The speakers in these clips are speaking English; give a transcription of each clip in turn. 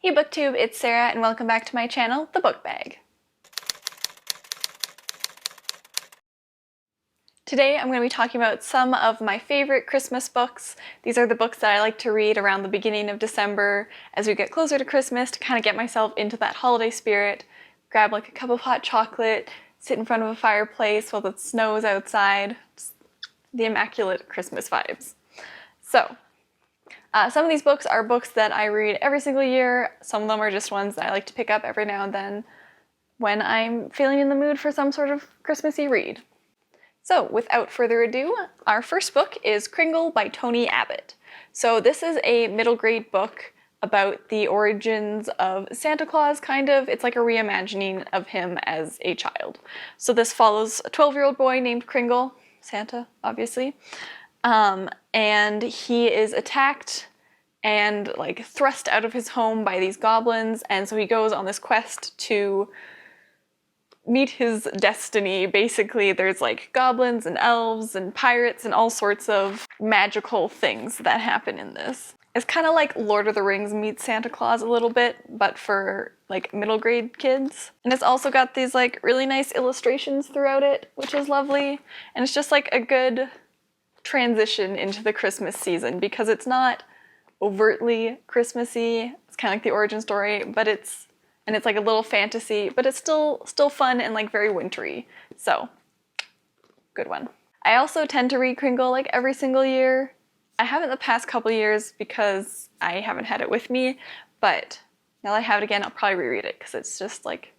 Hey BookTube, it's Sarah and welcome back to my channel, The Book Bag. Today I'm going to be talking about some of my favorite Christmas books. These are the books that I like to read around the beginning of December as we get closer to Christmas to kind of get myself into that holiday spirit, grab like a cup of hot chocolate, sit in front of a fireplace while it snows outside. Just the immaculate Christmas vibes. So, some of these books are books that I read every single year. Some of them are just ones that I like to pick up every now and then when I'm feeling in the mood for some sort of Christmassy read. So without further ado, our first book is Kringle by Tony Abbott. So this is a middle grade book about the origins of Santa Claus, kind of. It's like a reimagining of him as a child. So this follows a 12-year-old boy named Kringle, Santa, obviously. And he is attacked and like thrust out of his home by these goblins, and so he goes on this quest to meet his destiny. Basically, there's like goblins and elves and pirates and all sorts of magical things that happen in this. It's kind of like Lord of the Rings meets Santa Claus a little bit, but for like middle grade kids. And it's also got these like really nice illustrations throughout it, which is lovely. And it's just like a good transition into the Christmas season because it's not overtly Christmassy. It's kind of like the origin story, but it's like a little fantasy, but it's still fun and like very wintry. So, good one. I also tend to read Kringle like every single year. I haven't the past couple years because I haven't had it with me, but now that I have it again, I'll probably reread it because it's just like,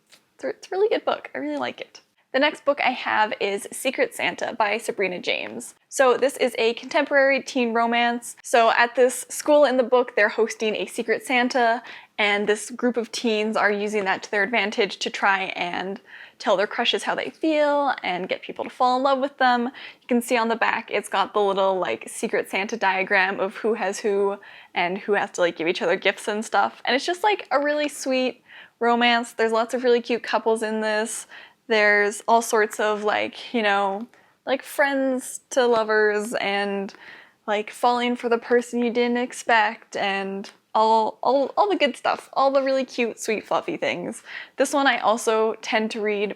it's a really good book. I really like it. The next book I have is Secret Santa by Sabrina James. So this is a contemporary teen romance. So at this school in the book, they're hosting a Secret Santa, and this group of teens are using that to their advantage to try and tell their crushes how they feel and get people to fall in love with them. You can see on the back, it's got the little like Secret Santa diagram of who has who and who has to like give each other gifts and stuff. And it's just like a really sweet romance. There's lots of really cute couples in this. There's all sorts of like, you know, like friends to lovers and like falling for the person you didn't expect and all the good stuff, all the really cute, sweet, fluffy things. This one I also tend to read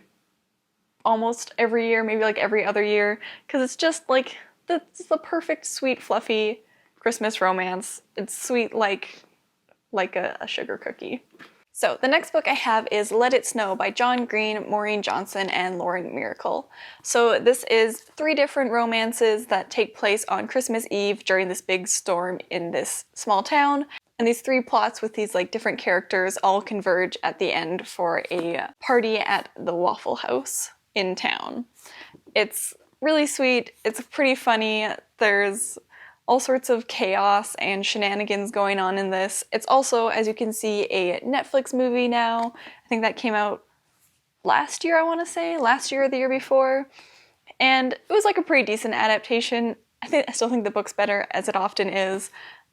almost every year, maybe like every other year, because it's just like the perfect, sweet, fluffy Christmas romance. It's sweet like a sugar cookie. So the next book I have is Let It Snow by John Green, Maureen Johnson, and Lauren Myracle. So this is 3 different romances that take place on Christmas Eve during this big storm in this small town. And these 3 plots with these like different characters all converge at the end for a party at the Waffle House in town. It's really sweet, it's pretty funny, there's all sorts of chaos and shenanigans going on in this. It's also, as you can see, a Netflix movie now. I think that came out last year, I want to say, last year or the year before. And it was like a pretty decent adaptation. I still think the book's better, as it often is,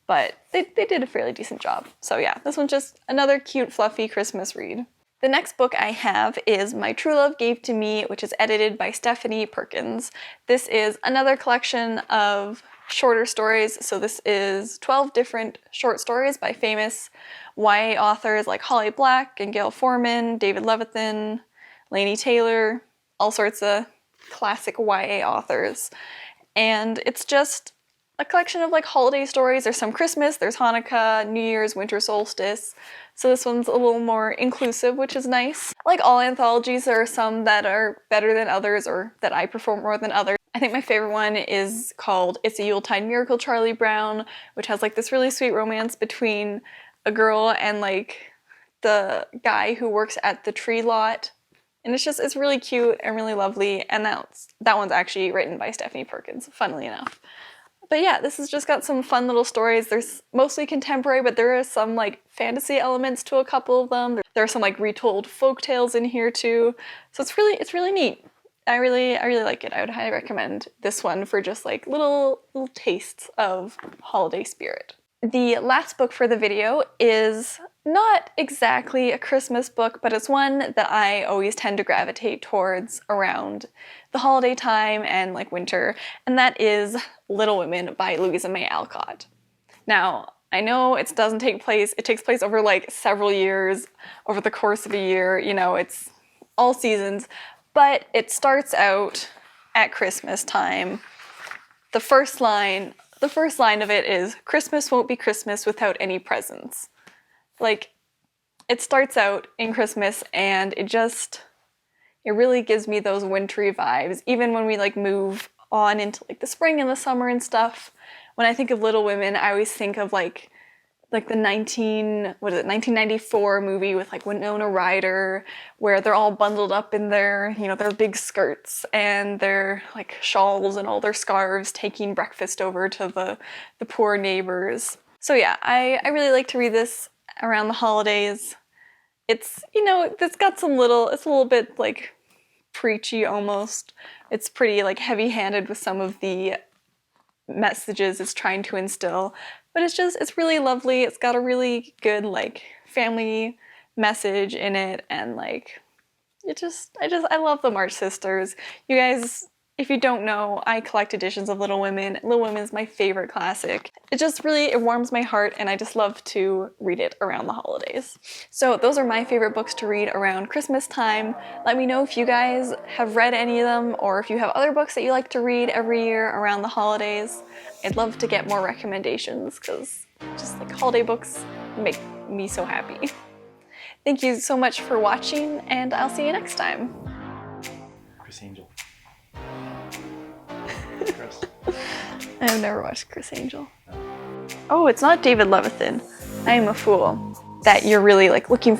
but they did a fairly decent job. So yeah, this one's just another cute, fluffy Christmas read. The next book I have is My True Love Gave to Me, which is edited by Stephanie Perkins. This is another collection of shorter stories. So this is 12 different short stories by famous YA authors like Holly Black and Gail Forman, David Levithan, Laini Taylor, all sorts of classic YA authors. And it's just a collection of like holiday stories. There's some Christmas, there's Hanukkah, New Year's, winter solstice. So this one's a little more inclusive, which is nice. Like all anthologies, there are some that are better than others or that I prefer more than others. I think my favorite one is called It's a Yuletide Miracle, Charlie Brown, which has like this really sweet romance between a girl and like the guy who works at the tree lot. And it's really cute and really lovely, and that one's actually written by Stephanie Perkins, funnily enough. But yeah, this has just got some fun little stories. There's mostly contemporary, but there are some like fantasy elements to a couple of them. There are some like retold folk tales in here too. So it's really neat. I really like it. I would highly recommend this one for just like little tastes of holiday spirit. The last book for the video is not exactly a Christmas book, but it's one that I always tend to gravitate towards around the holiday time and like winter, and that is Little Women by Louisa May Alcott. Now, I know it doesn't take place, it takes place over like several years, over the course of a year, you know, it's all seasons, but it starts out at Christmas time. The first line of it is, "Christmas won't be Christmas without any presents." Like, it starts out in Christmas and it really gives me those wintry vibes. Even when we like move on into like the spring and the summer and stuff, when I think of Little Women, I always think of like the 1994 movie with like Winona Ryder, where they're all bundled up in their, you know, their big skirts and their like shawls and all their scarves, taking breakfast over to the poor neighbors. So yeah, I really like to read this around the holidays. It's, you know, it's got it's a little bit like preachy almost. It's pretty like heavy-handed with some of the messages it's trying to instill, but it's really lovely. It's got a really good like family message in it, and like I love the March Sisters. You guys, if you don't know, I collect editions of Little Women. Little Women is my favorite classic. It warms my heart, and I just love to read it around the holidays. So those are my favorite books to read around Christmas time. Let me know if you guys have read any of them, or if you have other books that you like to read every year around the holidays. I'd love to get more recommendations, because just like holiday books make me so happy. Thank you so much for watching, and I'll see you next time. Chris Angel. I've never watched Chris Angel. Oh, it's not David Levithan. I am a fool. That you're really like looking